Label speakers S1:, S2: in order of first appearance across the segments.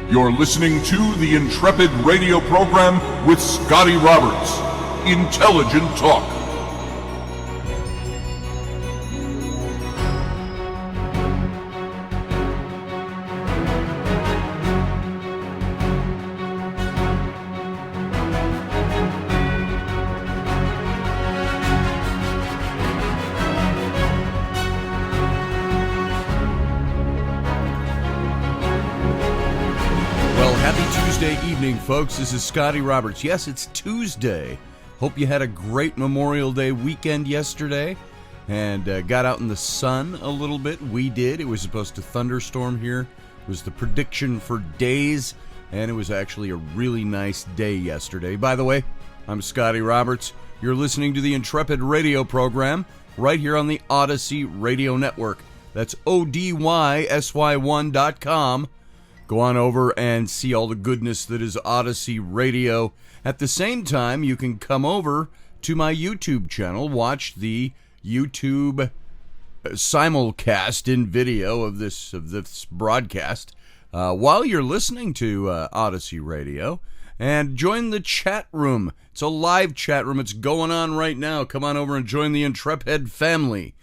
S1: You're listening to the Intrepid radio program with Scotty Roberts. Intelligent talk.
S2: Evening, folks. This is Scotty Roberts. Yes, it's Tuesday. Hope you had a great Memorial Day weekend yesterday and got out in the sun a little bit. We did. It was supposed to thunderstorm here. It was the prediction for days, and it was actually a really nice day yesterday. By the way, I'm Scotty Roberts. You're listening to the Intrepid radio program right here on the Odyssey Radio Network. That's ODYSY1.com. Go on over and see all the goodness that is Odyssey Radio. At the same time, you can come over to my YouTube channel, watch the YouTube simulcast in video of this broadcast while you're listening to Odyssey Radio, and join the chat room. It's a live chat room. It's going on right now. Come on over and join the Intrepid family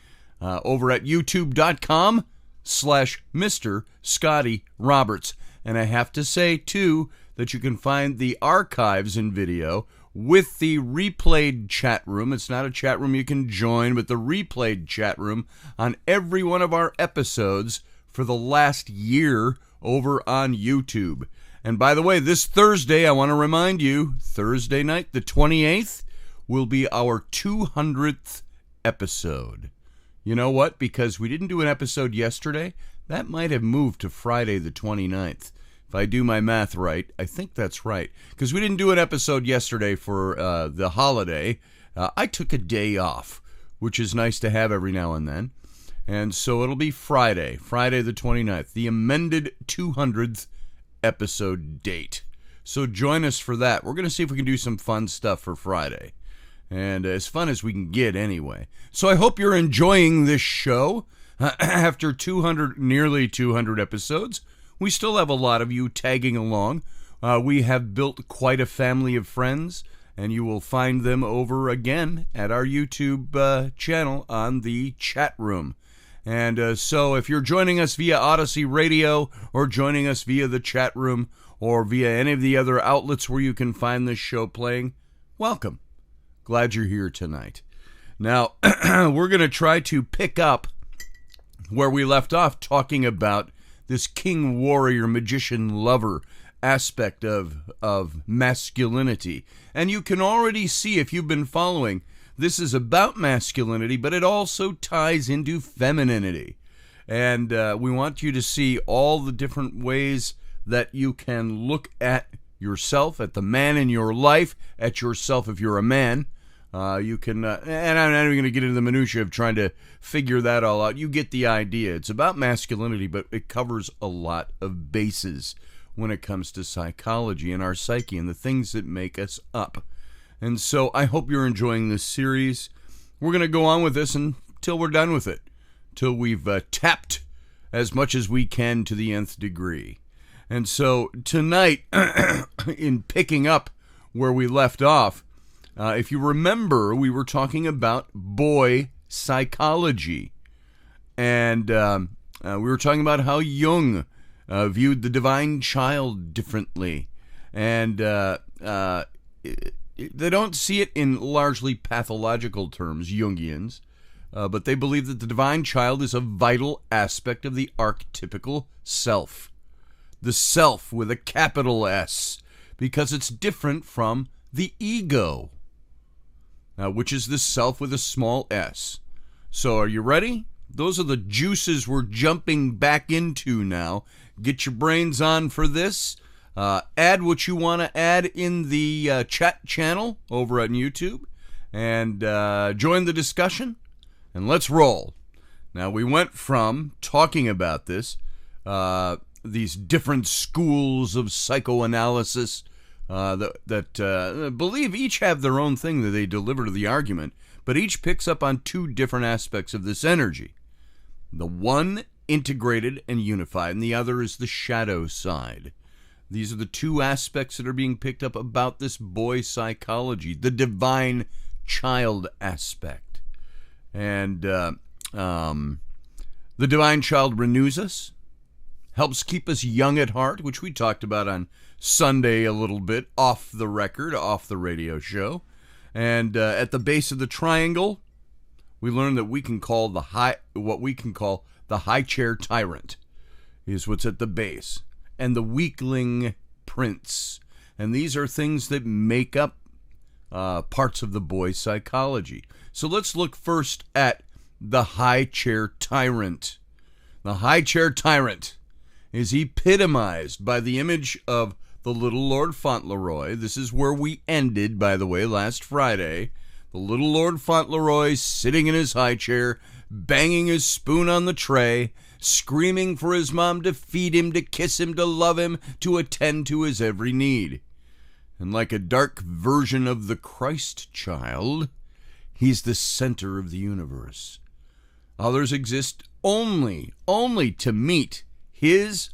S2: over at youtube.com/Mr. Scotty Roberts. And I have to say, too, that you can find the archives in video with the replayed chat room. It's not a chat room you can join, but the replayed chat room on every one of our episodes for the last year over on YouTube. And by the way, this Thursday, I want to remind you, Thursday night, the 28th, will be our 200th episode. You know what? Because we didn't do an episode yesterday, that might have moved to Friday the 29th. If I do my math right, I think that's right. Because we didn't do an episode yesterday for the holiday. I took a day off, which is nice to have every now and then. And so it'll be Friday the 29th, the amended 200th episode date. So join us for that. We're going to see if we can do some fun stuff for Friday. And as fun as we can get anyway. So I hope you're enjoying this show. After nearly 200 episodes, we still have a lot of you tagging along. We have built quite a family of friends, and you will find them over again at our YouTube channel on the chat room. And so if you're joining us via Odyssey Radio, or joining us via the chat room, or via any of the other outlets where you can find this show playing, welcome. Glad you're here tonight. Now, we're going to try to pick up where we left off, talking about this king, warrior, magician, lover aspect of masculinity. And you can already see, if you've been following, this is about masculinity, but it also ties into femininity. And we want you to see all the different ways that you can look at yourself, at the man in your life, at yourself if you're a man. You can, and I'm not even going to get into the minutiae of trying to figure that all out. You get the idea. It's about masculinity, but it covers a lot of bases when it comes to psychology and our psyche and the things that make us up. And so I hope you're enjoying this series. We're going to go on with this until we're done with it, till we've tapped as much as we can to the nth degree. And so tonight, in picking up where we left off, if you remember, we were talking about boy psychology. And we were talking about how Jung viewed the divine child differently. And they don't see it in largely pathological terms, Jungians, but they believe that the divine child is a vital aspect of the archetypical self. The self with a capital S, because it's different from the ego, which is the self with a small s. So are you ready? Those are the juices we're jumping back into now. Get your brains on for this. Add what you want to add in the chat channel over on YouTube, and join the discussion, and let's roll. Now, we went from talking about this, these different schools of psychoanalysis, that believe each have their own thing that they deliver to the argument, but each picks up on two different aspects of this energy. The one integrated and unified, and the other is the shadow side. These are the two aspects that are being picked up about this boy psychology, the divine child aspect. And the divine child renews us, helps keep us young at heart, which we talked about on Sunday a little bit, off the record, off the radio show. And at the base of the triangle, we learned that we can call what we can call the High Chair Tyrant is what's at the base, and the weakling prince. And these are things that make up parts of the boy's psychology. So let's look first at the High Chair Tyrant. The High Chair Tyrant is epitomized by the image of the little Lord Fauntleroy. This is where we ended, by the way, last Friday. The little Lord Fauntleroy sitting in his high chair, banging his spoon on the tray, screaming for his mom to feed him, to kiss him, to love him, to attend to his every need. And like a dark version of the Christ child, he's the center of the universe. Others exist only to meet his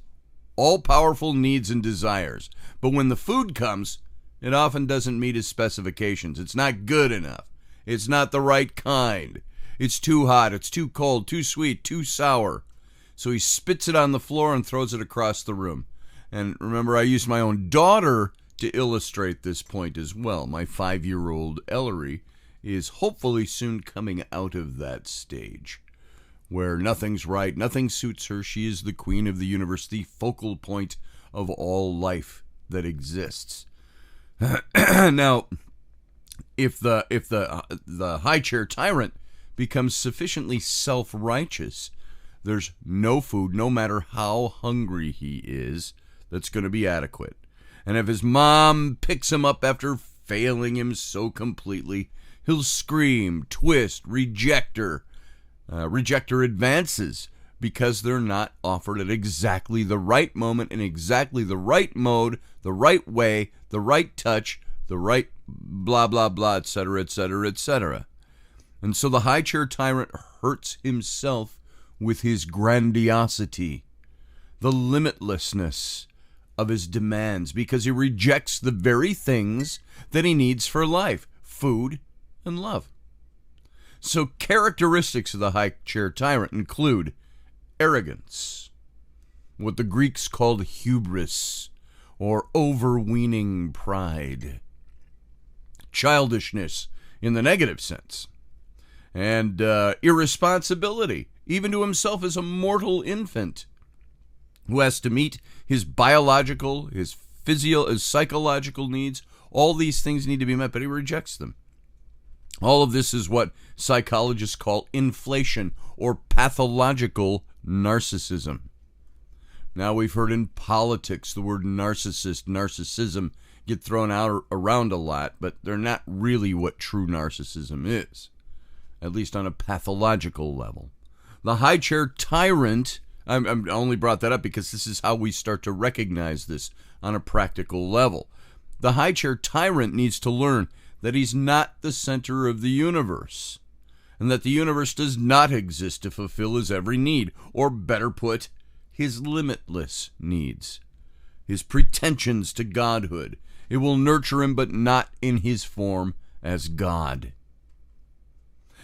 S2: all-powerful needs and desires. But when the food comes, it often doesn't meet his specifications. It's not good enough. It's not the right kind. It's too hot. It's too cold, too sweet, too sour. So he spits it on the floor and throws it across the room. And remember, I used my own daughter to illustrate this point as well. My 5-year-old Ellery is hopefully soon coming out of that stage where nothing's right, nothing suits her. She is the queen of the universe, the focal point of all life that exists. Now, if the High Chair Tyrant becomes sufficiently self-righteous, there's no food, no matter how hungry he is, that's going to be adequate. And if his mom picks him up after failing him so completely, he'll scream, twist, reject her advances because they're not offered at exactly the right moment, in exactly the right mode, the right way, the right touch, the right blah, blah, blah, etc., etc., etc. And so the High Chair Tyrant hurts himself with his grandiosity, the limitlessness of his demands, because he rejects the very things that he needs for life, food and love. So characteristics of the High Chair Tyrant include arrogance, what the Greeks called hubris, or overweening pride, childishness in the negative sense, and irresponsibility, even to himself as a mortal infant who has to meet his biological, his psychological needs. All these things need to be met, but he rejects them. All of this is what psychologists call inflation or pathological narcissism. Now, we've heard in politics the word narcissism get thrown out around a lot, but they're not really what true narcissism is, at least on a pathological level. The High Chair Tyrant, I only brought that up because this is how we start to recognize this on a practical level. The High Chair Tyrant needs to learn that he's not the center of the universe, and that the universe does not exist to fulfill his every need, or better put, his limitless needs, his pretensions to godhood. It will nurture him, but not in his form as God.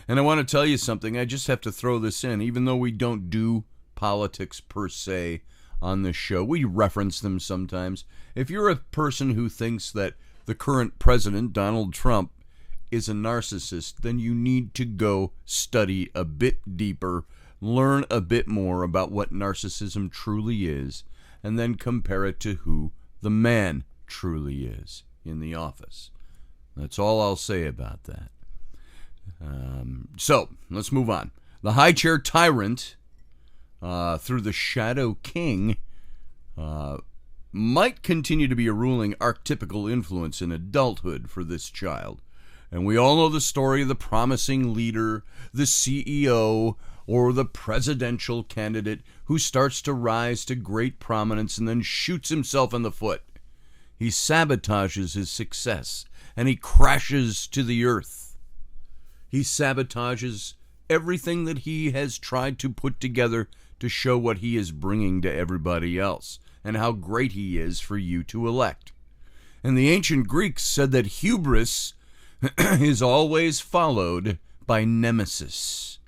S2: And I want to tell you something. I just have to throw this in. Even though we don't do politics per se on this show, we reference them sometimes. If you're a person who thinks that the current president, Donald Trump, is a narcissist, then you need to go study a bit deeper, learn a bit more about what narcissism truly is, and then compare it to who the man truly is in the office. That's all I'll say about that. So, let's move on. The High Chair Tyrant, through the Shadow King, might continue to be a ruling archetypical influence in adulthood for this child. And we all know the story of the promising leader, the CEO, or the presidential candidate who starts to rise to great prominence and then shoots himself in the foot. He sabotages his success, and he crashes to the earth. He sabotages everything that he has tried to put together to show what he is bringing to everybody else and how great he is for you to elect. And the ancient Greeks said that hubris is always followed by nemesis.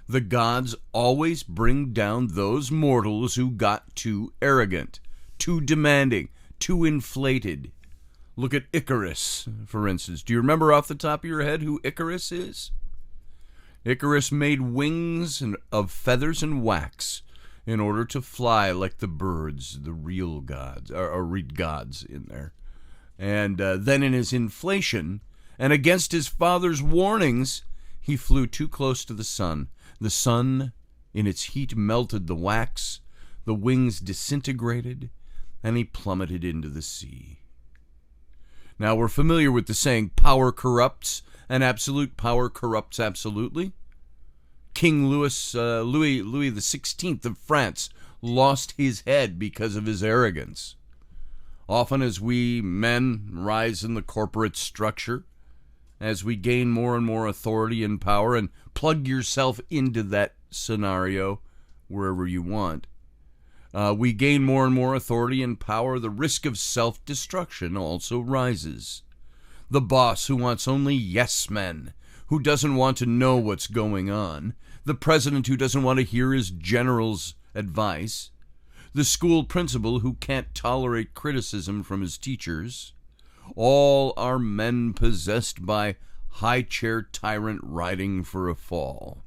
S2: The gods always bring down those mortals who got too arrogant, too demanding, too inflated. Look at Icarus, for instance. Do you remember off the top of your head who Icarus is? Icarus made wings of feathers and wax in order to fly like the birds, the real gods, or read gods in there. And then in his inflation, and against his father's warnings, he flew too close to the sun. The sun, in its heat, melted the wax, the wings disintegrated, and he plummeted into the sea. Now, we're familiar with the saying, power corrupts, and absolute power corrupts absolutely. King Louis XVI of France lost his head because of his arrogance. Often as we men rise in the corporate structure, as we gain more and more authority and power, and plug yourself into that scenario wherever you want, we gain more and more authority and power, the risk of self-destruction also rises. The boss who wants only yes men, who doesn't want to know what's going on, the president who doesn't want to hear his general's advice, the school principal who can't tolerate criticism from his teachers, all are men possessed by High Chair Tyrant riding for a fall.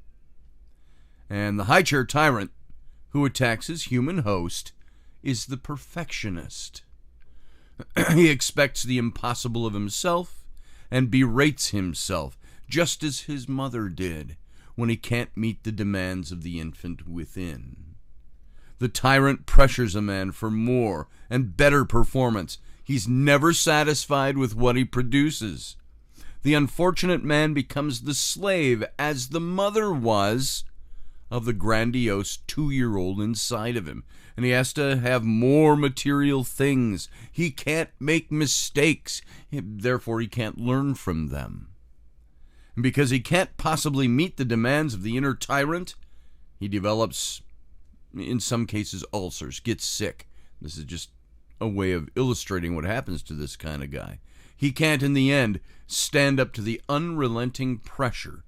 S2: And the High Chair Tyrant who attacks his human host is the perfectionist. He expects the impossible of himself and berates himself, just as his mother did when he can't meet the demands of the infant within. The tyrant pressures a man for more and better performance. He's never satisfied with what he produces. The unfortunate man becomes the slave, as the mother was, of the grandiose 2-year-old inside of him. And he has to have more material things. He can't make mistakes. Therefore, he can't learn from them. And because he can't possibly meet the demands of the inner tyrant, he develops, in some cases, ulcers, gets sick. This is just a way of illustrating what happens to this kind of guy. He can't, in the end, stand up to the unrelenting pressure.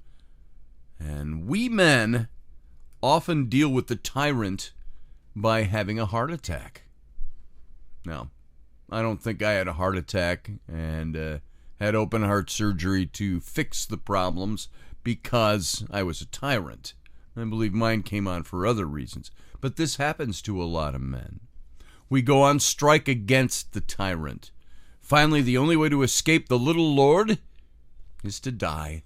S2: And we men often deal with the tyrant by having a heart attack. Now, I don't think I had a heart attack and had open heart surgery to fix the problems because I was a tyrant. I believe mine came on for other reasons. But this happens to a lot of men. We go on strike against the tyrant. Finally, the only way to escape the little lord is to die.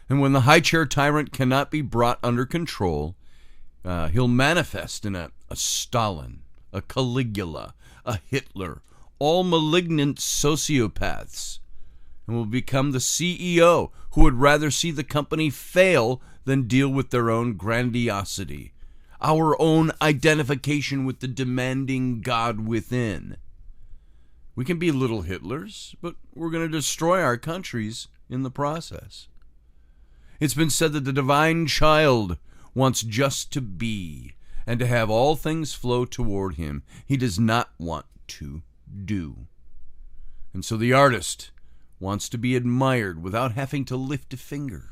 S2: And when the high chair tyrant cannot be brought under control, he'll manifest in a Stalin, a Caligula, a Hitler, all malignant sociopaths, and will become the CEO who would rather see the company fail than deal with their own grandiosity, our own identification with the demanding God within. We can be little Hitlers, but we're going to destroy our countries in the process. It's been said that the divine child wants just to be and to have all things flow toward him. He does not want to do. And so the artist wants to be admired without having to lift a finger.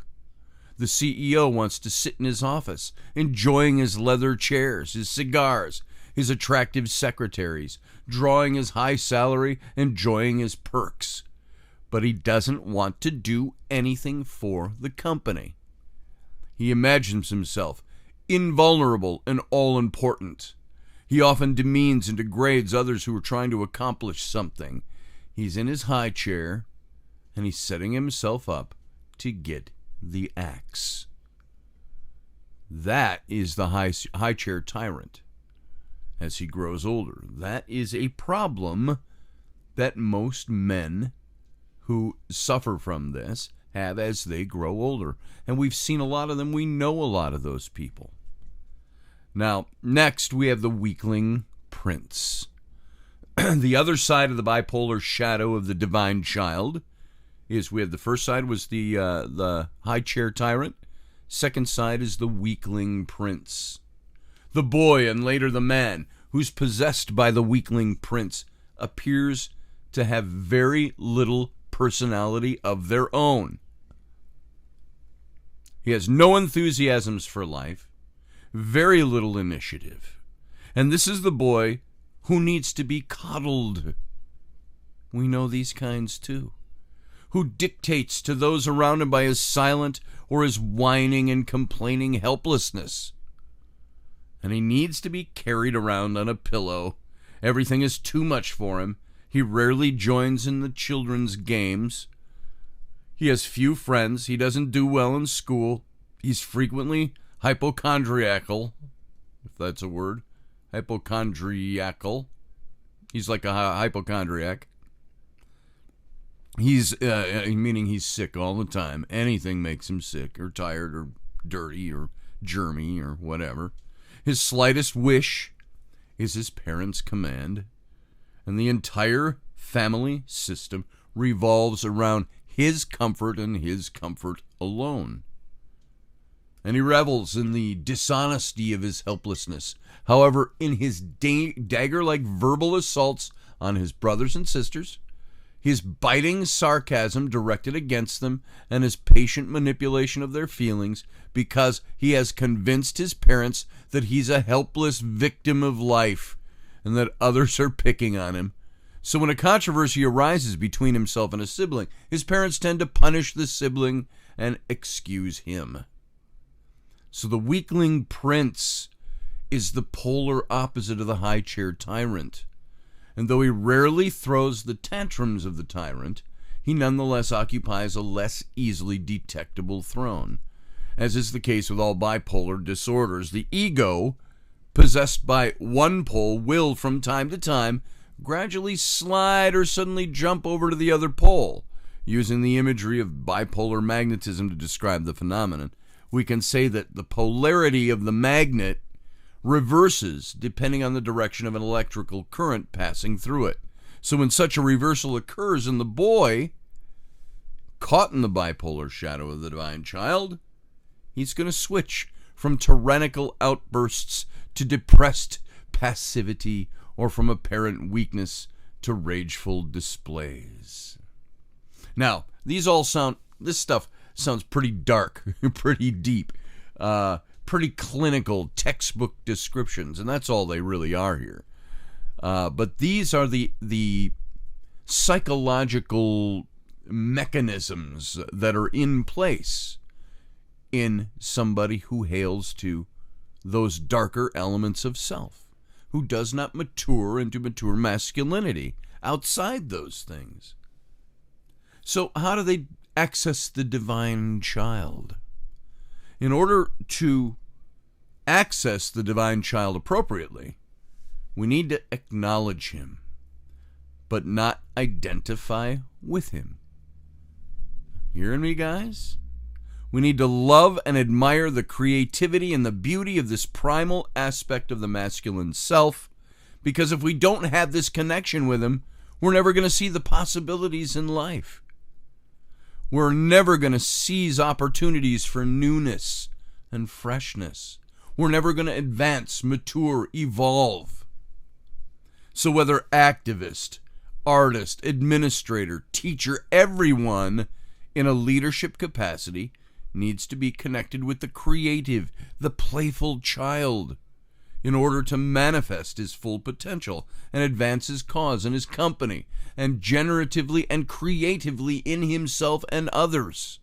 S2: The CEO wants to sit in his office, enjoying his leather chairs, his cigars, his attractive secretaries, drawing his high salary, enjoying his perks. But he doesn't want to do anything for the company. He imagines himself invulnerable and all-important. He often demeans and degrades others who are trying to accomplish something. He's in his high chair, and he's setting himself up to get the axe. That is the high chair tyrant as he grows older. That is a problem that most men who suffer from this have as they grow older. And we've seen a lot of them. We know a lot of those people. Now, next we have the weakling prince. The other side of the bipolar shadow of the divine child is we had the first side was the high chair tyrant. Second side is the weakling prince. The boy and later the man who's possessed by the weakling prince appears to have very little personality of their own. He has no enthusiasms for life, very little initiative. And this is the boy who needs to be coddled. We know these kinds too. Who dictates to those around him by his silent or his whining and complaining helplessness. And he needs to be carried around on a pillow. Everything is too much for him. He rarely joins in the children's games. He has few friends. He doesn't do well in school. He's frequently hypochondriacal, if that's a word. Hypochondriacal. He's like a hypochondriac. He's meaning he's sick all the time. Anything makes him sick or tired or dirty or germy or whatever. His slightest wish is his parents' command. And the entire family system revolves around his comfort and his comfort alone. And he revels in the dishonesty of his helplessness. However, in his dagger-like verbal assaults on his brothers and sisters, his biting sarcasm directed against them, and his patient manipulation of their feelings, because he has convinced his parents that he's a helpless victim of life and that others are picking on him. So when a controversy arises between himself and a sibling, his parents tend to punish the sibling and excuse him. So the weakling prince is the polar opposite of the high chair tyrant. And though he rarely throws the tantrums of the tyrant, he nonetheless occupies a less easily detectable throne. As is the case with all bipolar disorders, the ego, possessed by one pole, will from time to time gradually slide or suddenly jump over to the other pole. Using the imagery of bipolar magnetism to describe the phenomenon, we can say that the polarity of the magnet reverses depending on the direction of an electrical current passing through it. So when such a reversal occurs in the boy, caught in the bipolar shadow of the divine child, he's going to switch from tyrannical outbursts to depressed passivity, or from apparent weakness to rageful displays. Now, this stuff sounds pretty dark, pretty deep, pretty clinical textbook descriptions, and that's all they really are here. But these are the psychological mechanisms that are in place in somebody who hails to those darker elements of self, who does not mature into mature masculinity outside those things. So how do they access the divine child? In order to access the divine child appropriately, we need to acknowledge him, but not identify with him. Hearing me, guys? We need to love and admire the creativity and the beauty of this primal aspect of the masculine self, because if we don't have this connection with him, we're never going to see the possibilities in life. We're never going to seize opportunities for newness and freshness. We're never going to advance, mature, evolve. So whether activist, artist, administrator, teacher, everyone in a leadership capacity needs to be connected with the creative, the playful child in order to manifest his full potential and advance his cause and his company, and generatively and creatively in himself and others.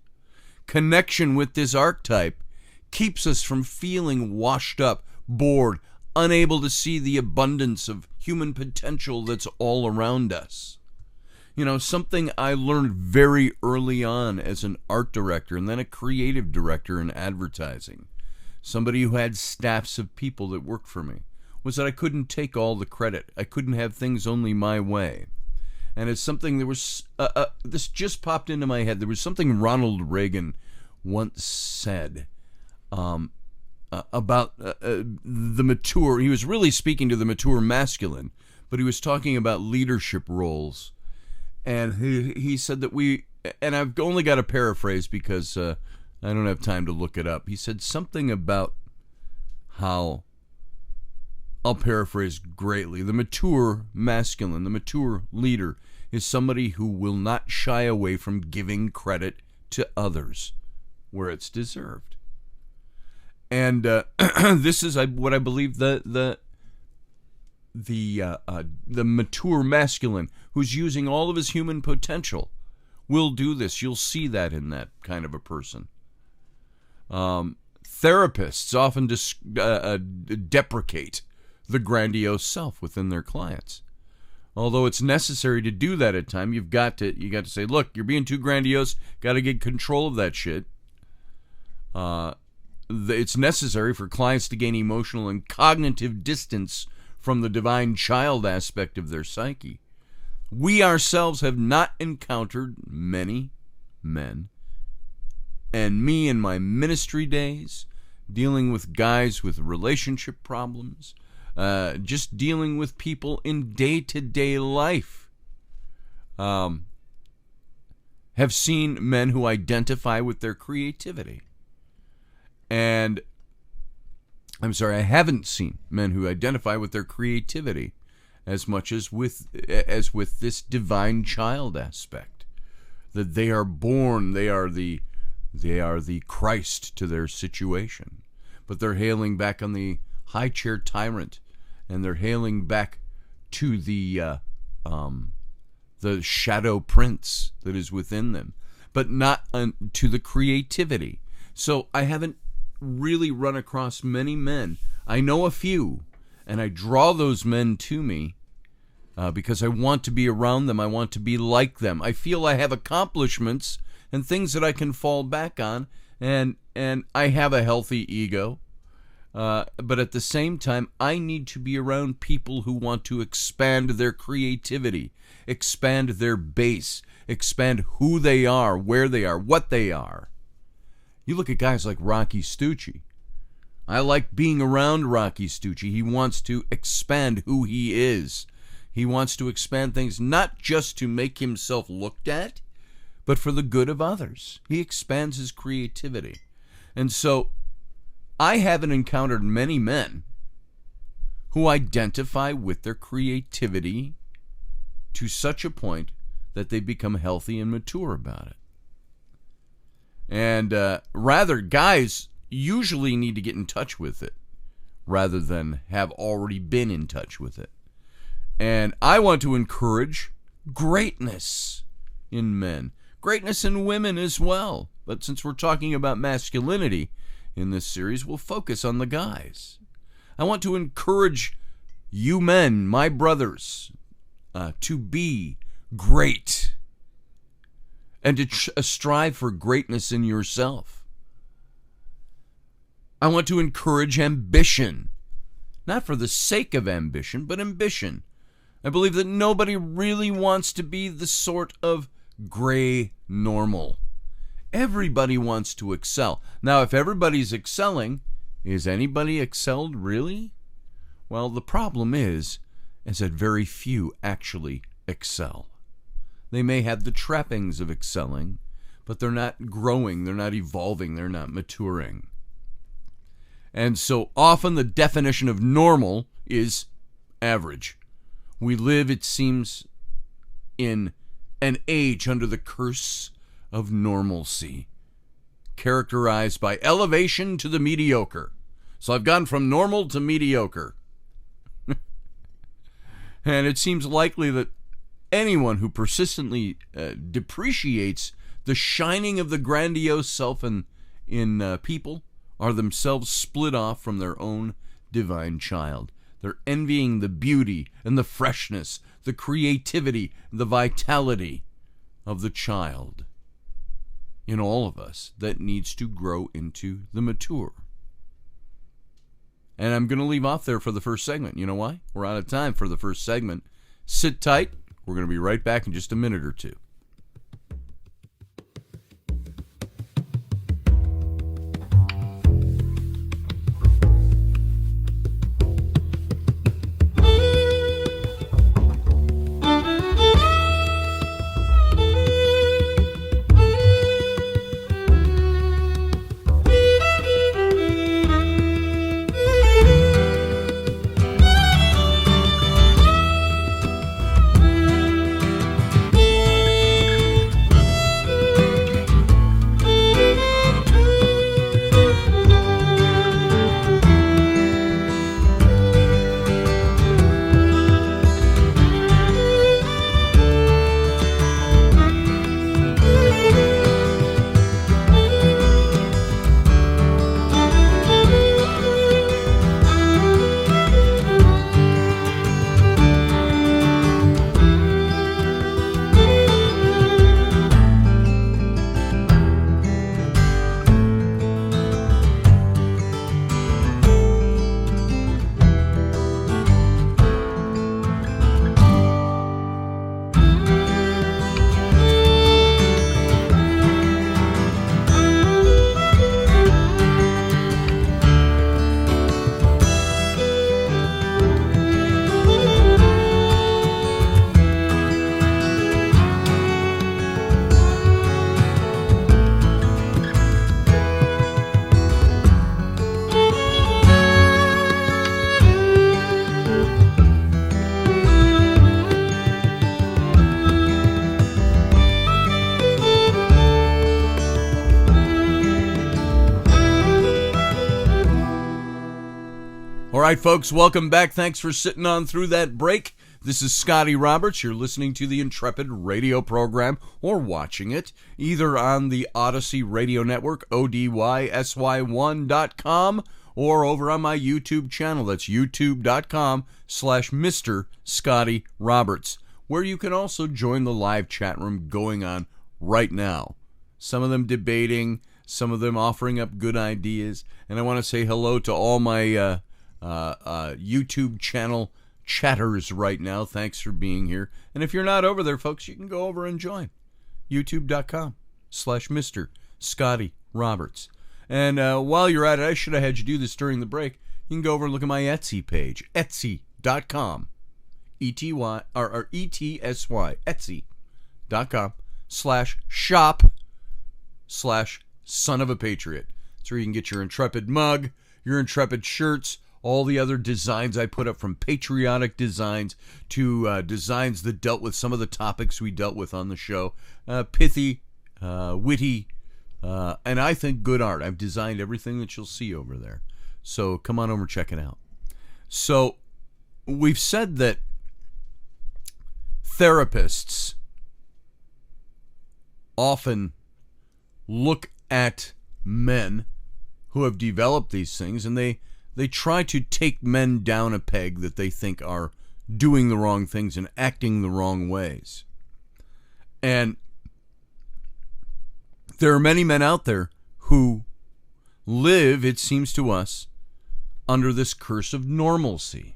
S2: Connection with this archetype keeps us from feeling washed up, bored, unable to see the abundance of human potential that's all around us. You know, something I learned very early on as an art director and then a creative director in advertising, somebody who had staffs of people that worked for me, was that I couldn't take all the credit. I couldn't have things only my way. And it's something that was, this just popped into my head. There was something Ronald Reagan once said about the mature, he was really speaking to the mature masculine, but he was talking about leadership roles. And he said that and I've only got to paraphrase because I don't have time to look it up. He said something about how, I'll paraphrase greatly, the mature masculine, the mature leader is somebody who will not shy away from giving credit to others where it's deserved. And this is what I believe the mature masculine who's using all of his human potential will do this. You'll see that in that kind of a person. Therapists often deprecate the grandiose self within their clients. Although it's necessary to do that at times, you got to say, look, you're being too grandiose, got to get control of that shit. It's necessary for clients to gain emotional and cognitive distance from the divine child aspect of their psyche. We ourselves have not encountered many men, and me in my ministry days, dealing with guys with relationship problems, just dealing with people in day-to-day life, have seen men who identify with their creativity. And I haven't seen men who identify with their creativity as much as with this divine child aspect. That they are born, they are the Christ to their situation. But they're hailing back on the High Chair Tyrant, and they're hailing back to the shadow prince that is within them, but not to the creativity. So I haven't really run across many men. I know a few, and I draw those men to me because I want to be around them. I want to be like them. I feel I have accomplishments and things that I can fall back on, and I have a healthy ego. But at the same time, I need to be around people who want to expand their creativity, expand their base, expand who they are, where they are, what they are. You look at guys like Rocky Stucci. I like being around Rocky Stucci. He wants to expand who he is. He wants to expand things not just to make himself looked at, but for the good of others. He expands his creativity. And so I haven't encountered many men who identify with their creativity to such a point that they become healthy and mature about it. And rather, guys usually need to get in touch with it rather than have already been in touch with it. And I want to encourage greatness in men, greatness in women as well. But since we're talking about masculinity in this series, we'll focus on the guys. I want to encourage you men, my brothers, to be great and to strive for greatness in yourself. I want to encourage ambition, not for the sake of ambition, but ambition. I believe that nobody really wants to be the sort of gray normal. Everybody wants to excel. Now, if everybody's excelling, is anybody excelled really? Well, the problem is that very few actually excel. They may have the trappings of excelling, but they're not growing, they're not evolving, they're not maturing. And so often the definition of normal is average. We live, it seems, in an age under the curse of normalcy, characterized by elevation to the mediocre. So I've gone from normal to mediocre. And it seems likely that anyone who persistently depreciates the shining of the grandiose self in people are themselves split off from their own divine child. They're envying the beauty and the freshness, the creativity, the vitality of the child in all of us that needs to grow into the mature. And I'm going to leave off there for the first segment. You know why? We're out of time for the first segment. Sit tight. We're going to be right back in just a minute or two. right, folks, welcome back. Thanks for sitting on through that break. This is Scotty Roberts. You're listening to the Intrepid radio program or watching it either on the Odyssey Radio Network, ODYSY1.com, or over on my YouTube channel. That's youtube.com/Mr. Scotty Roberts, where you can also join the live chat room going on right now. Some of them debating, some of them offering up good ideas. And I want to say hello to all my YouTube channel chatters right now. Thanks for being here. And if you're not over there, folks, you can go over and join. youtube.com/Mr. Scotty Roberts. And while you're at it, I should have had you do this during the break. You can go over and look at my Etsy page, etsy.com, E-T-Y, or E-T-S-Y, etsy.com/shop/son of a patriot. That's where you can get your Intrepid mug, your Intrepid shirts, all the other designs I put up, from patriotic designs to designs that dealt with some of the topics we dealt with on the show. Pithy, witty, and I think good art. I've designed everything that you'll see over there. So come on over and check it out. So we've said that therapists often look at men who have developed these things, and they try to take men down a peg that they think are doing the wrong things and acting the wrong ways. And there are many men out there who live, it seems to us, under this curse of normalcy.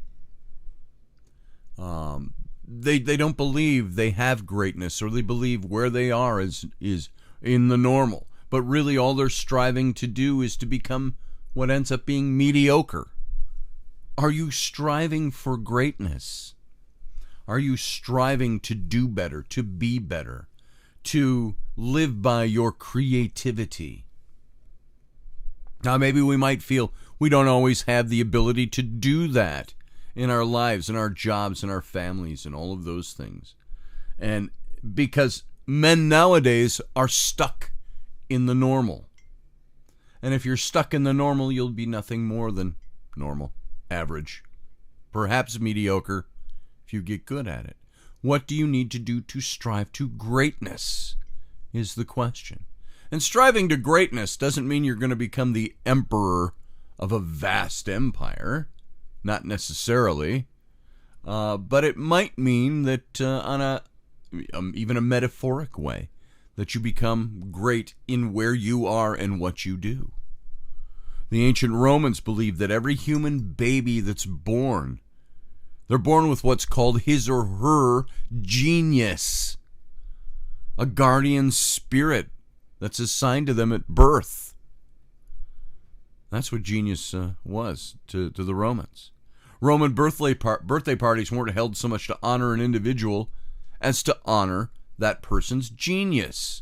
S2: They don't believe they have greatness, or they believe where they are is in the normal. But really all they're striving to do is to become what ends up being mediocre. Are you striving for greatness? Are you striving to do better, to be better, to live by your creativity? Now, maybe we might feel we don't always have the ability to do that in our lives, in our jobs, in our families, and all of those things. And because men nowadays are stuck in the normal. And if you're stuck in the normal, you'll be nothing more than normal, average, perhaps mediocre if you get good at it. What do you need to do to strive to greatness is the question. And striving to greatness doesn't mean you're going to become the emperor of a vast empire. Not necessarily. But it might mean that on a even a metaphoric way, that you become great in where you are and what you do. The ancient Romans believed that every human baby that's born, they're born with what's called his or her genius, a guardian spirit that's assigned to them at birth. That's what genius was to the Romans. Roman birthday parties weren't held so much to honor an individual as to honor that person's genius,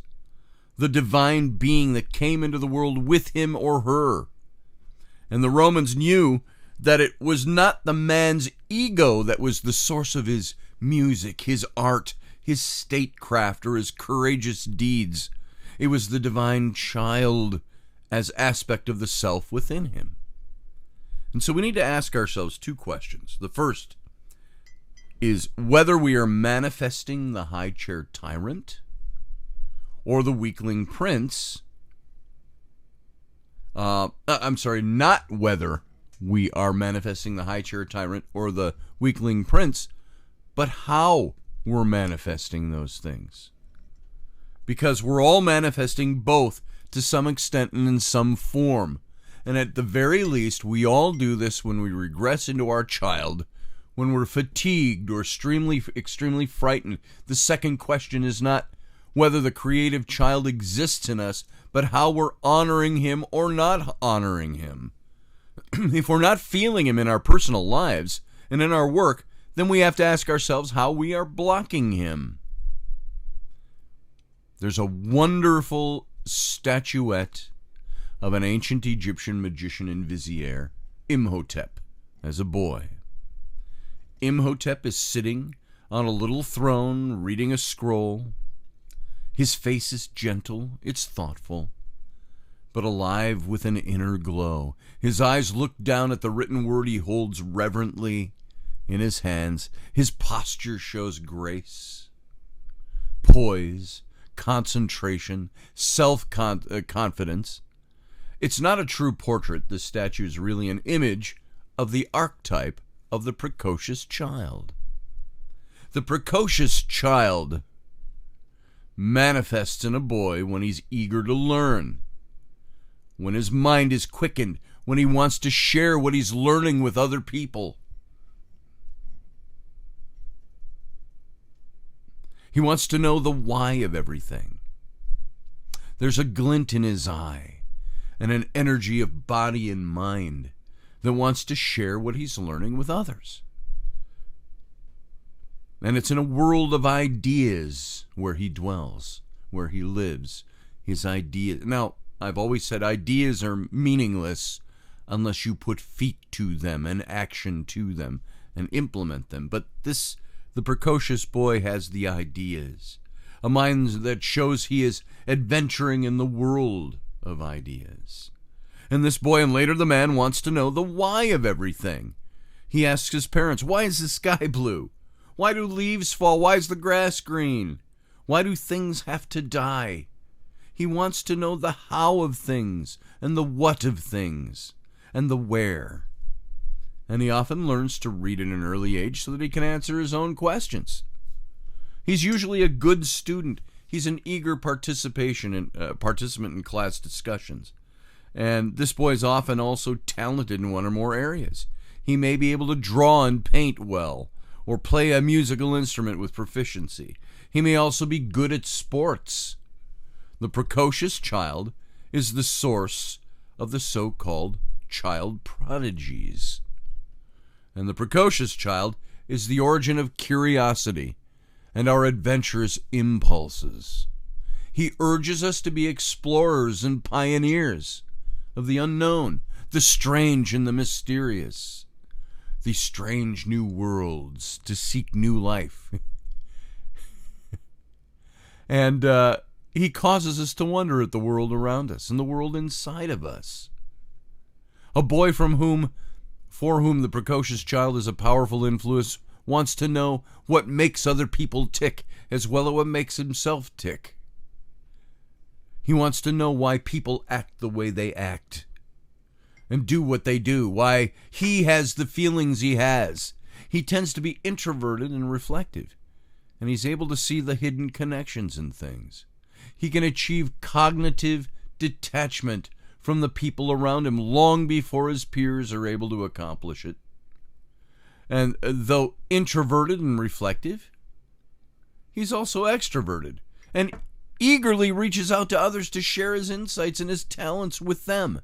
S2: the divine being that came into the world with him or her. And the Romans knew that it was not the man's ego that was the source of his music, his art, his statecraft, or his courageous deeds. It was the divine child as aspect of the self within him. And so we need to ask ourselves two questions. The first is whether we are manifesting the high chair tyrant or the weakling prince. Not whether we are manifesting the high chair tyrant or the weakling prince, but how we're manifesting those things. Because we're all manifesting both to some extent and in some form. And at the very least, we all do this when we regress into our child, when we're fatigued or extremely frightened. The second question is not whether the creative child exists in us, but how we're honoring him or not honoring him. If we're not feeling him in our personal lives and in our work, then we have to ask ourselves how we are blocking him. There's a wonderful statuette of an ancient Egyptian magician and vizier, Imhotep, as a boy. Imhotep is sitting on a little throne reading a scroll. His face is gentle, it's thoughtful. but alive with an inner glow. His eyes look down at the written word he holds reverently in his hands. His posture shows grace, poise, concentration, self-confidence. It's not a true portrait. This statue is really an image of the archetype of the precocious child. The precocious child manifests in a boy when he's eager to learn, when his mind is quickened, when he wants to share what he's learning with other people. He wants to know the why of everything. There's a glint in his eye and an energy of body and mind that wants to share what he's learning with others. And it's in a world of ideas where he dwells, where he lives. His ideas. Now, I've always said ideas are meaningless unless you put feet to them and action to them and implement them. But the precocious boy has the ideas, a mind that shows he is adventuring in the world of ideas. And this boy, and later the man, wants to know the why of everything. He asks his parents, why is the sky blue? Why do leaves fall? Why is the grass green? Why do things have to die? He wants to know the how of things, and the what of things, and the where. And he often learns to read at an early age so that he can answer his own questions. He's usually a good student. He's an eager participant in class discussions. And this boy is often also talented in one or more areas. He may be able to draw and paint well, or play a musical instrument with proficiency. He may also be good at sports. The precocious child is the source of the so-called child prodigies. And the precocious child is the origin of curiosity and our adventurous impulses. He urges us to be explorers and pioneers of the unknown, the strange and the mysterious, the strange new worlds, to seek new life. And he causes us to wonder at the world around us and the world inside of us. A boy for whom the precocious child is a powerful influence wants to know what makes other people tick as well as what makes himself tick. He wants to know why people act the way they act and do what they do, why he has the feelings he has. He tends to be introverted and reflective, and he's able to see the hidden connections in things. He can achieve cognitive detachment from the people around him long before his peers are able to accomplish it. And though introverted and reflective, he's also extroverted and eagerly reaches out to others to share his insights and his talents with them.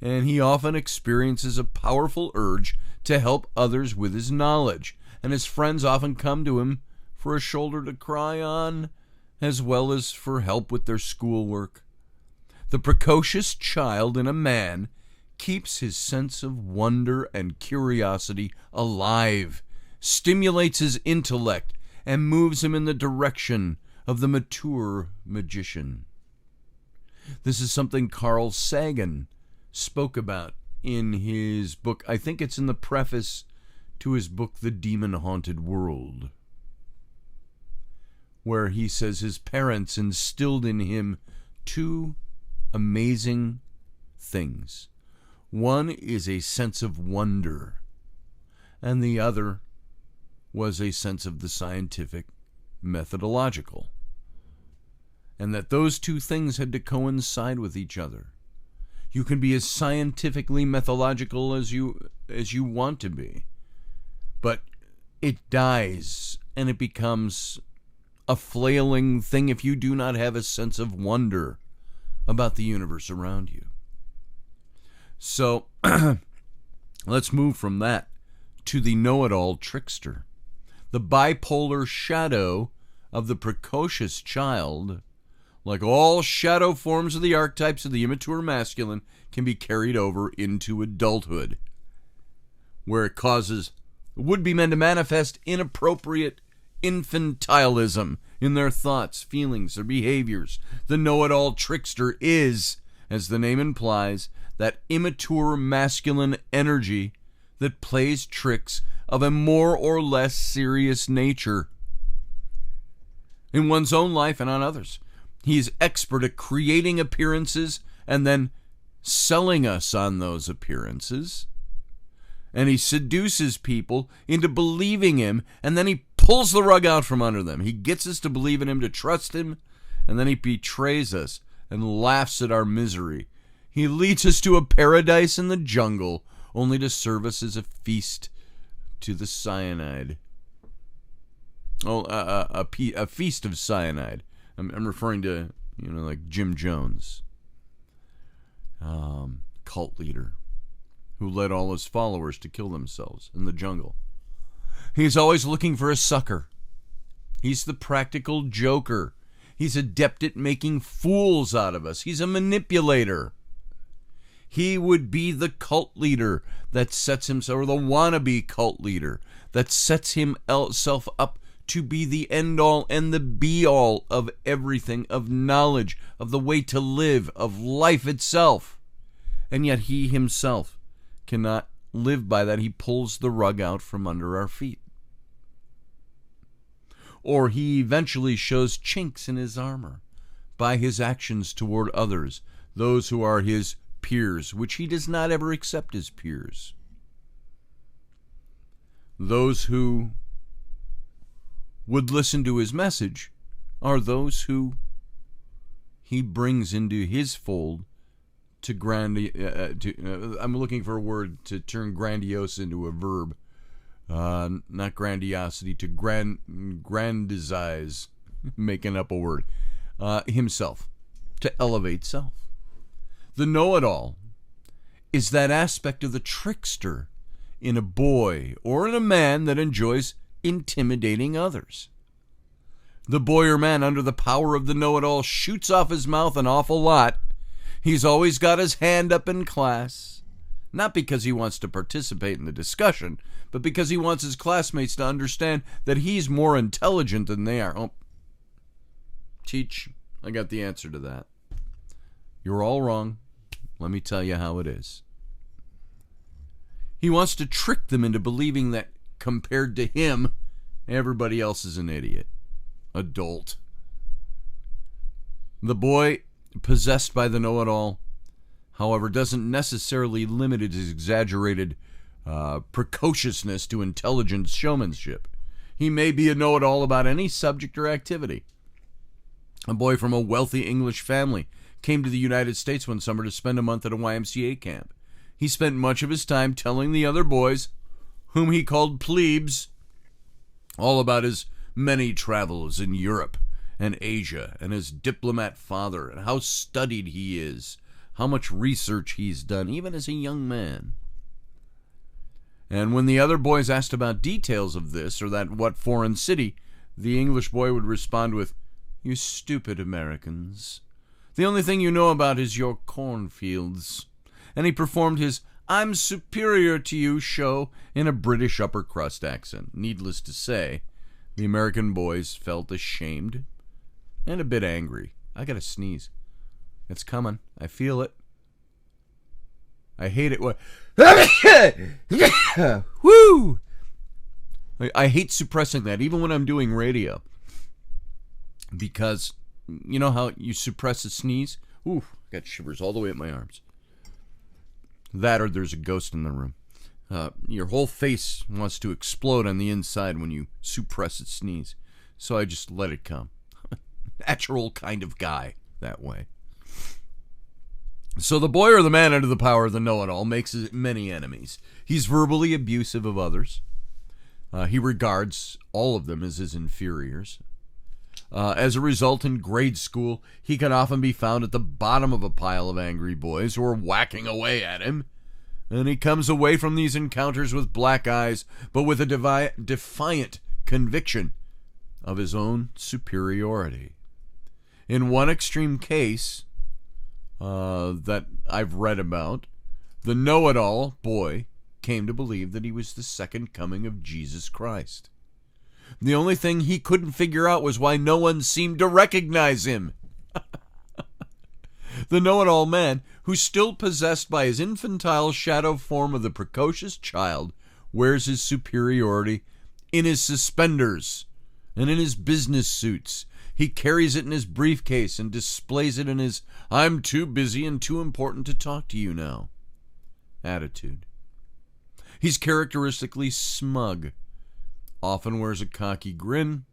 S2: And he often experiences a powerful urge to help others with his knowledge. And his friends often come to him for a shoulder to cry on, as well as for help with their schoolwork. The precocious child in a man keeps his sense of wonder and curiosity alive, stimulates his intellect, and moves him in the direction of the mature magician. This is something Carl Sagan spoke about in his book. I think it's in the preface to his book, The Demon-Haunted World, where he says his parents instilled in him two amazing things. One is a sense of wonder, and the other was a sense of the scientific, methodological. And that those two things had to coincide with each other. You can be as scientifically methodological as you want to be, but it dies and it becomes a flailing thing if you do not have a sense of wonder about the universe around you. So let's move from that to the know-it-all trickster. The bipolar shadow of the precocious child, like all shadow forms of the archetypes of the immature masculine, can be carried over into adulthood, where it causes would-be men to manifest inappropriate infantilism in their thoughts, feelings, or behaviors. The know-it-all trickster is as the name implies, that immature masculine energy that plays tricks of a more or less serious nature in one's own life and on others. He is expert at creating appearances and then selling us on those appearances. And he seduces people into believing him, and then he pulls the rug out from under them. He gets us to believe in him, to trust him, and then he betrays us and laughs at our misery. He leads us to a paradise in the jungle, only to serve us as a feast to the cyanide. Oh, a feast of cyanide. I'm referring to, like Jim Jones, cult leader who led all his followers to kill themselves in the jungle. He's always looking for a sucker. He's the practical joker. He's adept at making fools out of us. He's a manipulator. He would be the cult leader that sets himself, or the wannabe cult leader that sets himself up to be the end-all and the be-all of everything, of knowledge, of the way to live, of life itself. And yet he himself cannot live by that. He pulls the rug out from under our feet. Or he eventually shows chinks in his armor by his actions toward others, those who are his peers, which he does not ever accept as peers. Those who would listen to his message are those who he brings into his fold to I'm looking for a word to turn grandiose into a verb. Not grandiosity, to grandize, making up a word. Himself, to elevate self. The know-it-all is that aspect of the trickster in a boy or in a man that enjoys intimidating others. The boy or man under the power of the know-it-all shoots off his mouth an awful lot. He's always got his hand up in class, not because he wants to participate in the discussion, but because he wants his classmates to understand that he's more intelligent than they are. Oh, teach, I got the answer to that. You're all wrong. Let me tell you how it is. He wants to trick them into believing that compared to him, everybody else is an idiot. Adult. The boy possessed by the know-it-all, however, doesn't necessarily limit his exaggerated precociousness to intelligent showmanship. He may be a know-it-all about any subject or activity. A boy from a wealthy English family came to the United States one summer to spend a month at a YMCA camp. He spent much of his time telling the other boys, whom he called plebes, all about his many travels in Europe and Asia, and his diplomat father, and how studied he is, how much research he's done, even as a young man. And when the other boys asked about details of this or that what foreign city, the English boy would respond with, "You stupid Americans. The only thing you know about is your cornfields." And he performed his "I'm superior to you" show in a British upper crust accent. Needless to say, the American boys felt ashamed and a bit angry. I gotta sneeze. It's coming. I feel it. I hate it. Woo! I hate suppressing that, even when I'm doing radio. Because you know how you suppress a sneeze? Ooh, got shivers all the way up my arms. That or there's a ghost in the room. Your whole face wants to explode on the inside when you suppress a sneeze. So I just let it come. Natural kind of guy that way. So the boy or the man under the power of the know-it-all makes many enemies. He's verbally abusive of others. He regards all of them as his inferiors. As a result, in grade school, he can often be found at the bottom of a pile of angry boys who are whacking away at him. And he comes away from these encounters with black eyes, but with a defiant conviction of his own superiority. In one extreme case that I've read about, the know-it-all boy came to believe that he was the second coming of Jesus Christ. The only thing he couldn't figure out was why no one seemed to recognize him. The know-it-all man, who's still possessed by his infantile shadow form of the precocious child, wears his superiority in his suspenders and in his business suits. He carries it in his briefcase and displays it in his "I'm too busy and too important to talk to you now" attitude. He's characteristically smug, often wears a cocky grin.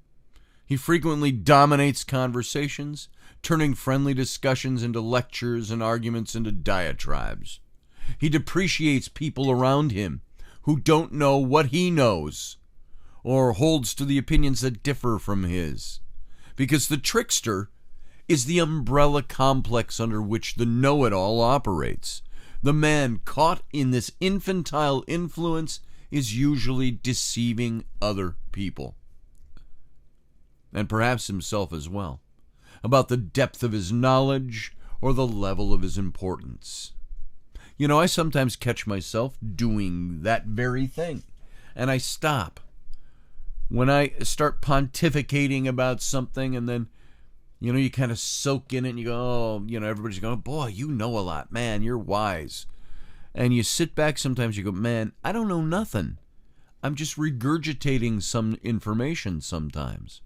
S2: He frequently dominates conversations, turning friendly discussions into lectures and arguments into diatribes. He depreciates people around him who don't know what he knows, or holds to the opinions that differ from his. Because the trickster is the umbrella complex under which the know-it-all operates. The man caught in this infantile influence is usually deceiving other people, and perhaps himself as well, about the depth of his knowledge or the level of his importance. You know, I sometimes catch myself doing that very thing, and I stop. When I start pontificating about something, and then, you kind of soak in it, and you go, oh, everybody's going, boy, you know a lot, man, you're wise. And you sit back sometimes, you go, man, I don't know nothing. I'm just regurgitating some information sometimes.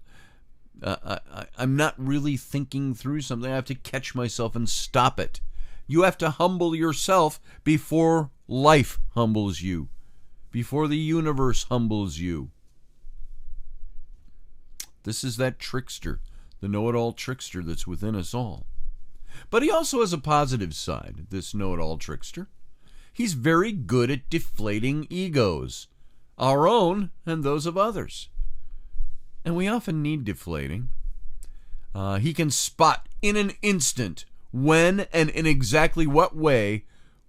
S2: I'm not really thinking through something. I have to catch myself and stop it. You have to humble yourself before life humbles you, before the universe humbles you. This is that trickster, the know-it-all trickster that's within us all. But he also has a positive side, this know-it-all trickster. He's very good at deflating egos, our own and those of others. And we often need deflating. He can spot in an instant when and in exactly what way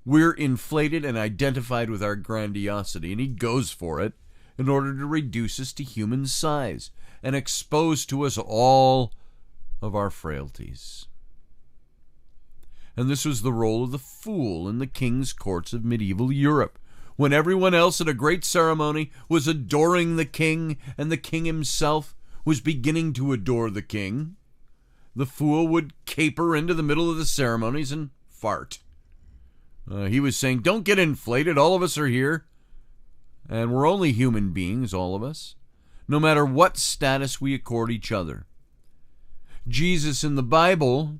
S2: we're inflated and identified with our grandiosity, and he goes for it in order to reduce us to human size and expose to us all of our frailties. And this was the role of the fool in the king's courts of medieval Europe, when everyone else at a great ceremony was adoring the king and the king himself was beginning to adore the king. The fool would caper into the middle of the ceremonies and fart. He was saying, don't get inflated, all of us are here. And we're only human beings, all of us, no matter what status we accord each other. Jesus in the Bible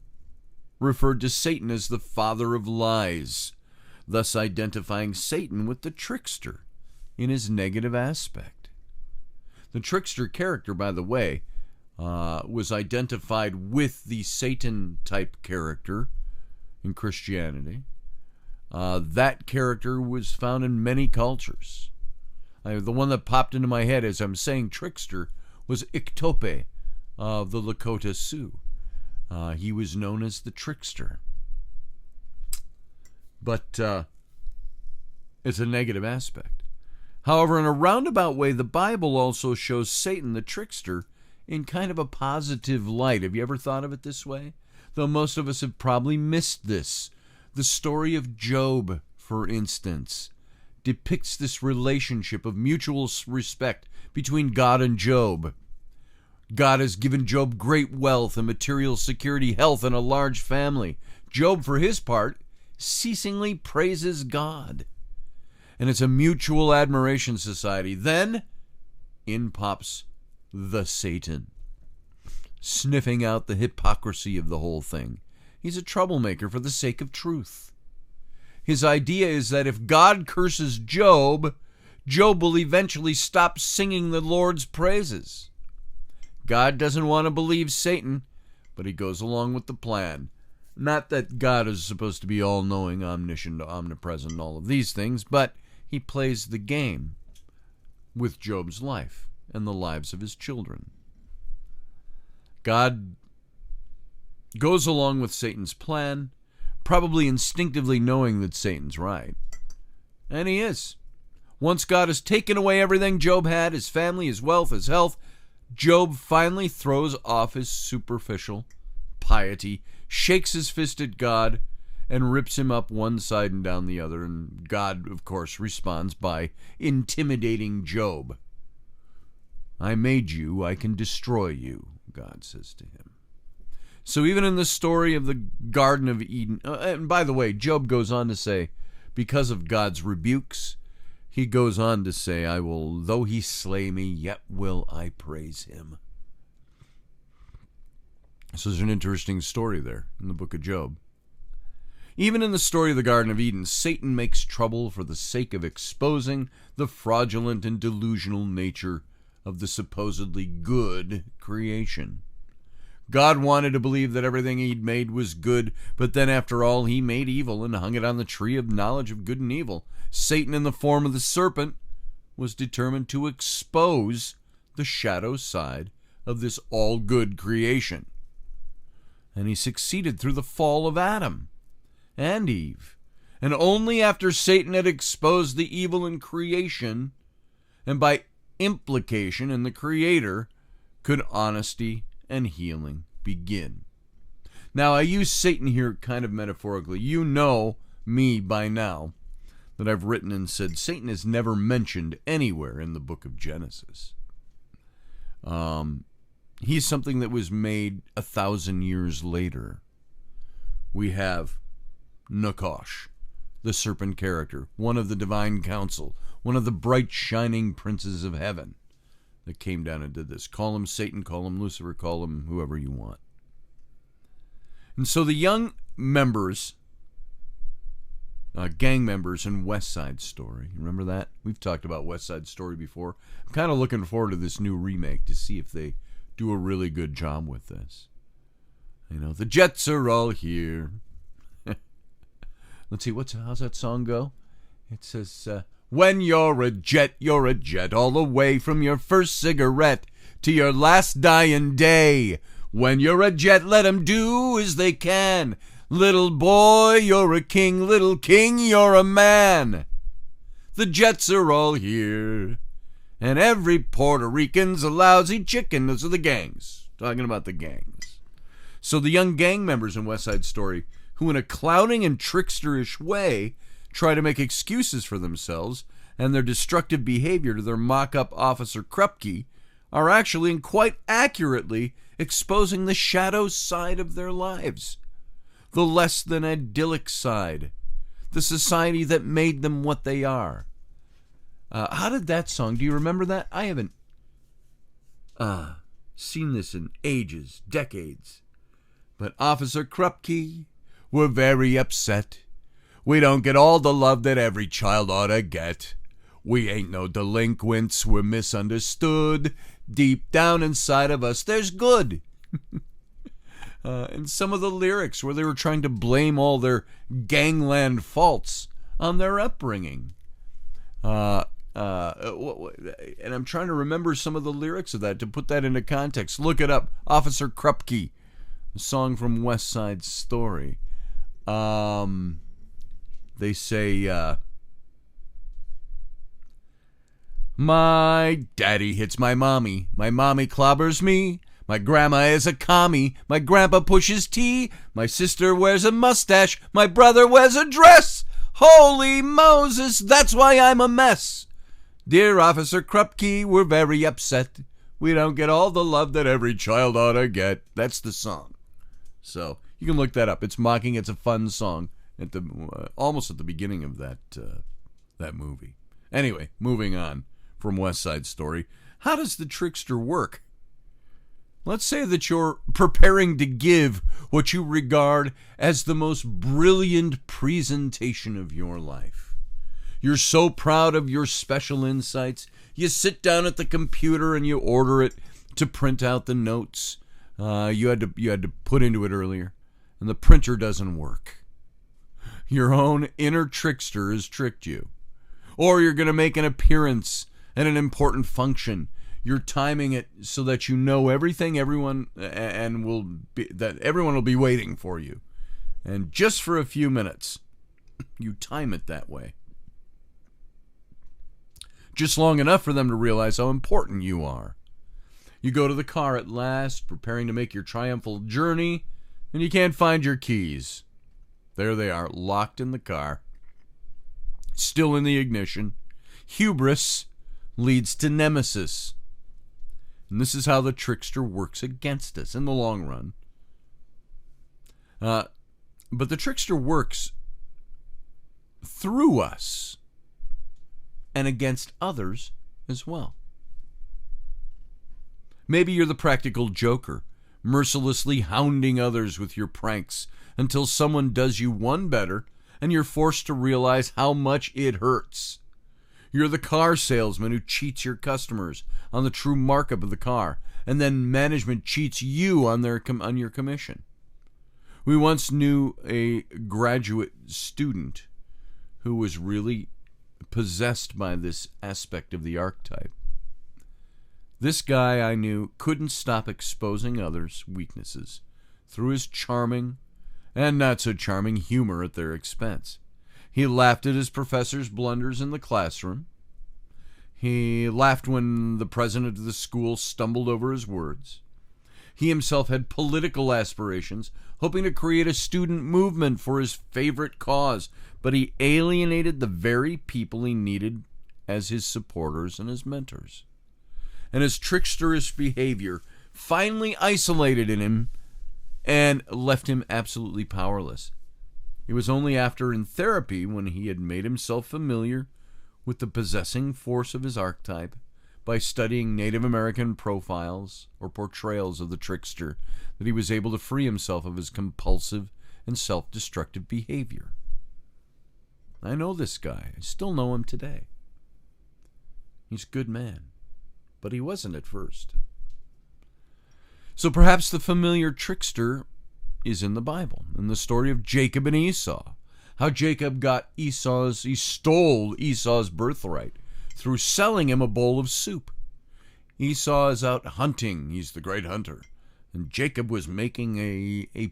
S2: referred to Satan as the father of lies, thus identifying Satan with the trickster in his negative aspect. The trickster character, by the way, was identified with the Satan-type character in Christianity. That character was found in many cultures. The one that popped into my head as I'm saying trickster was Iktope of the Lakota Sioux. He was known as the trickster. But it's a negative aspect. However, in a roundabout way, the Bible also shows Satan, the trickster, in kind of a positive light. Have you ever thought of it this way? Though most of us have probably missed this. The story of Job, for instance, depicts this relationship of mutual respect between God and Job. God has given Job great wealth and material security, health, and a large family. Job, for his part, ceasingly praises God. And it's a mutual admiration society. Then, in pops the Satan, sniffing out the hypocrisy of the whole thing. He's a troublemaker for the sake of truth. His idea is that if God curses Job, Job will eventually stop singing the Lord's praises. God doesn't want to believe Satan, but he goes along with the plan. Not that God is supposed to be all-knowing, omniscient, omnipresent, all of these things, but he plays the game with Job's life and the lives of his children. God goes along with Satan's plan, probably instinctively knowing that Satan's right. And he is. Once God has taken away everything Job had, his family, his wealth, his health, Job finally throws off his superficial piety, shakes his fist at God, and rips him up one side and down the other. And God, of course, responds by intimidating Job. I made you, I can destroy you, God says to him. So even in the story of the Garden of Eden, and by the way, Job goes on to say, because of God's rebukes, he goes on to say, I will, though he slay me, yet will I praise him. So there's an interesting story there in the book of Job. Even in the story of the Garden of Eden, Satan makes trouble for the sake of exposing the fraudulent and delusional nature of the supposedly good creation. God wanted to believe that everything he'd made was good, but then after all, he made evil and hung it on the tree of knowledge of good and evil. Satan, in the form of the serpent, was determined to expose the shadow side of this all-good creation. And he succeeded through the fall of Adam and Eve. And only after Satan had exposed the evil in creation, and by implication in the Creator, could honesty and healing begin. Now, I use Satan here kind of metaphorically. You know me by now that I've written and said Satan is never mentioned anywhere in the book of Genesis. He's something that was made 1,000 years later. We have Nakosh, the serpent character, one of the divine council, one of the bright shining princes of heaven that came down and did this. Call him Satan, call him Lucifer, call him whoever you want. And so the young members, gang members in West Side Story, remember that? We've talked about West Side Story before. I'm kind of looking forward to this new remake to see if they do a really good job with this. You know, the Jets are all here. Let's see, how's that song go? It says, when you're a jet, all the way from your first cigarette to your last dying day. When you're a jet, let 'em do as they can. Little boy, you're a king. Little king, you're a man. The Jets are all here. And every Puerto Rican's a lousy chicken. Those are the gangs. Talking about the gangs. So the young gang members in West Side Story, who in a clowning and tricksterish way try to make excuses for themselves and their destructive behavior to their mock-up Officer Krupke, are actually and quite accurately exposing the shadow side of their lives, the less than idyllic side, the society that made them what they are. How did that song, do you remember that? I haven't seen this in ages, decades. But Officer Krupke, we're very upset. We don't get all the love that every child ought to get. We ain't no delinquents, we're misunderstood. Deep down inside of us, there's good. And some of the lyrics where they were trying to blame all their gangland faults on their upbringing. And I'm trying to remember some of the lyrics of that to put that into context. Look it up. Officer Krupke, a song from West Side Story. They say, my daddy hits my mommy clobbers me, my grandma is a commie, my grandpa pushes tea, my sister wears a mustache, my brother wears a dress. Holy Moses, that's why I'm a mess. Dear Officer Krupke, we're very upset. We don't get all the love that every child ought to get. That's the song. So you can look that up. It's mocking. It's a fun song at the almost at the beginning of that movie. Anyway, moving on from West Side Story. How does the trickster work? Let's say that you're preparing to give what you regard as the most brilliant presentation of your life. You're so proud of your special insights. You sit down at the computer and you order it to print out the notes you had to put into it earlier, and the printer doesn't work. Your own inner trickster has tricked you. Or you're going to make an appearance at an important function. You're timing it so that you know everything, everyone will be waiting for you. And just for a few minutes, you time it that way. Just long enough for them to realize how important you are. You go to the car at last, preparing to make your triumphal journey, and you can't find your keys. There they are, locked in the car, still in the ignition. Hubris leads to nemesis. And this is how the trickster works against us in the long run. But the trickster works through us and against others as well. Maybe you're the practical joker, mercilessly hounding others with your pranks until someone does you one better and you're forced to realize how much it hurts. You're the car salesman who cheats your customers on the true markup of the car, and then management cheats you on your commission. We once knew a graduate student who was really possessed by this aspect of the archetype. This guy I knew couldn't stop exposing others' weaknesses through his charming and not so charming humor at their expense. He laughed at his professor's blunders in the classroom. He laughed when the president of the school stumbled over his words. He himself had political aspirations, hoping to create a student movement for his favorite cause, but he alienated the very people he needed as his supporters and his mentors. And his tricksterish behavior finally isolated in him and left him absolutely powerless. It was only after in therapy, when he had made himself familiar with the possessing force of his archetype by studying Native American profiles or portrayals of the trickster, that he was able to free himself of his compulsive and self-destructive behavior. I know this guy. I still know him today. He's a good man, but he wasn't at first. So perhaps the familiar trickster is in the Bible, in the story of Jacob and Esau. How Jacob he stole Esau's birthright through selling him a bowl of soup. Esau is out hunting, he's the great hunter, and Jacob was making a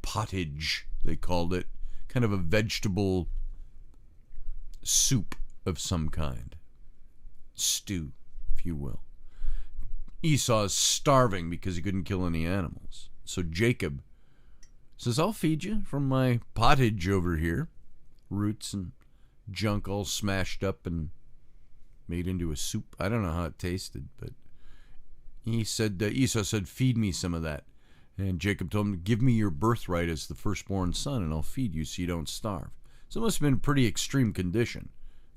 S2: pottage, they called it, kind of a vegetable soup of some kind, stew, if you will. Esau is starving because he couldn't kill any animals. So Jacob says, I'll feed you from my pottage over here. Roots and junk all smashed up and made into a soup. I don't know how it tasted, but Esau said, feed me some of that. And Jacob told him, give me your birthright as the firstborn son, and I'll feed you so you don't starve. So it must have been a pretty extreme condition.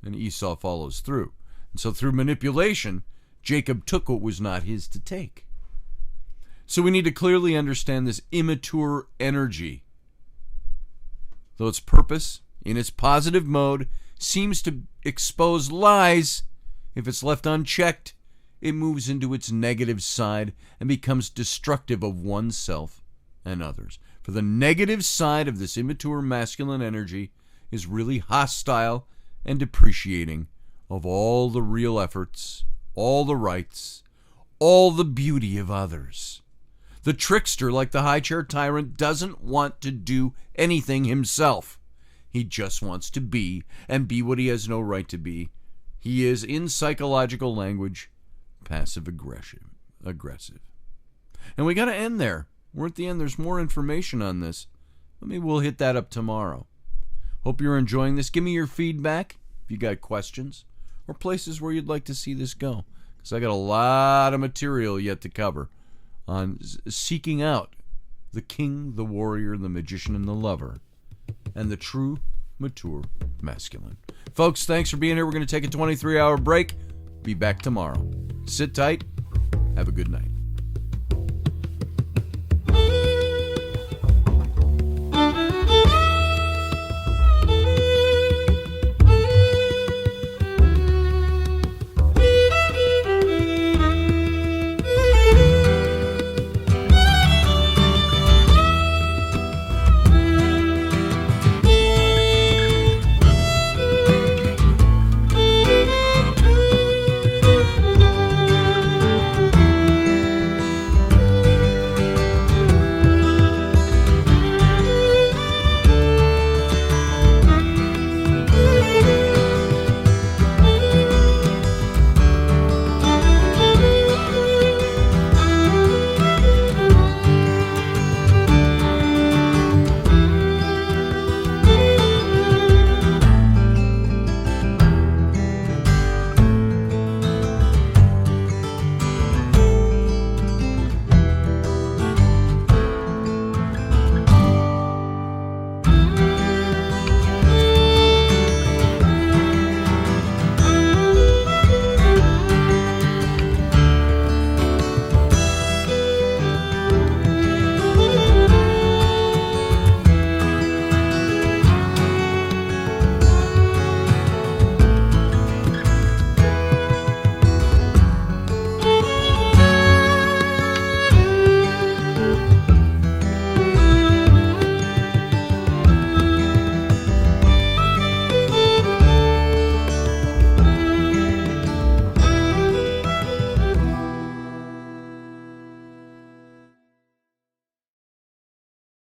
S2: And Esau follows through. And so through manipulation, Jacob took what was not his to take. So we need to clearly understand this immature energy. Though its purpose, in its positive mode, seems to expose lies, if it's left unchecked, it moves into its negative side and becomes destructive of oneself and others. For the negative side of this immature masculine energy is really hostile and depreciating of all the real efforts, all the rights, all the beauty of others. The trickster, like the High Chair Tyrant, doesn't want to do anything himself. He just wants to be, and be what he has no right to be. He is, in psychological language, passive-aggressive. And we got to end there. We're at the end. There's more information on this. Maybe we'll hit that up tomorrow. Hope you're enjoying this. Give me your feedback if you got questions or places where you'd like to see this go, because I got a lot of material yet to cover on seeking out the king, the warrior, the magician, and the lover, and the true mature masculine. Folks, thanks for being here. We're going to take a 23-hour break. Be back tomorrow. Sit tight. Have a good night.